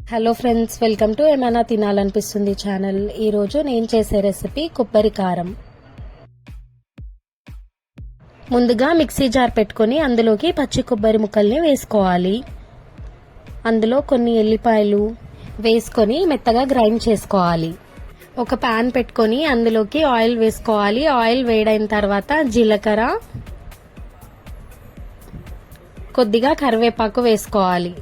Hello friends, welcome to ఏమైనా తినాలనిపిస్తుంది channel. ఈరోజు నేను చేసే రెసిపీ కొబ్బరి కారం. ముందుగా మిక్సీ జార్ పెట్టుకొని అందులోకి పచ్చి కొబ్బరి ముక్కల్ని వేసుకోవాలి. అందులో కొన్ని ఎల్లిపాయలు వేసుకొని మెత్తగా గ్రైండ్ చేసుకోవాలి. ఒక పాన్ పెట్టుకొని అందులోకి ఆయిల్ వేసుకోవాలి. ఆయిల్ వేడైన తర్వాత జీలకర్ర, కొద్దిగా కరివేపాకు వేసుకోవాలి.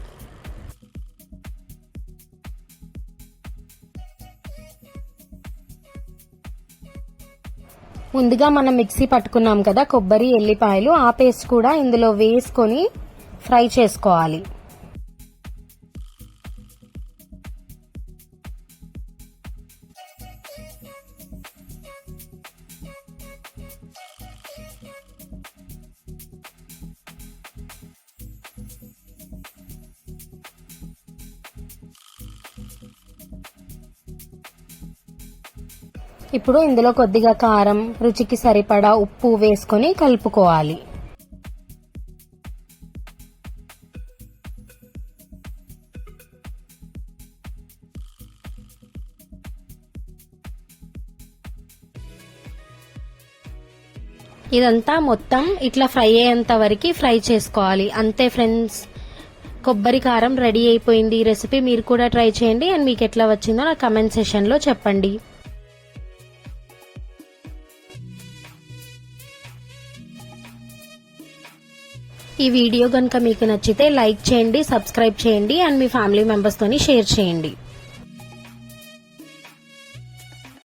ముందుగా మనం మిక్సీ పట్టుకున్నాం కదా కొబ్బరి, ఎల్లిపాయలు, ఆ పేస్ట్ కూడా ఇందులో వేసుకొని ఫ్రై చేసుకోవాలి. ఇప్పుడు ఇందులో కొద్దిగా కారం, రుచికి సరిపడా ఉప్పు వేసుకొని కలుపుకోవాలి. ఇదంతా మొత్తం ఇట్లా ఫ్రై అయ్యేంత వరకు ఫ్రై చేసుకోవాలి. అంతే ఫ్రెండ్స్, కొబ్బరి కారం రెడీ అయిపోయింది. ఈ రెసిపీ మీరు కూడా ట్రై చేయండి అండ్ మీకు ఎట్లా వచ్చిందో నా కమెంట్ సెషన్లో చెప్పండి. ఈ వీడియో కనుక మీకు నచ్చితే లైక్ చేయండి, సబ్స్క్రైబ్ చేయండి అండ్ మీ ఫ్యామిలీ మెంబర్స్ తోని షేర్ చేయండి.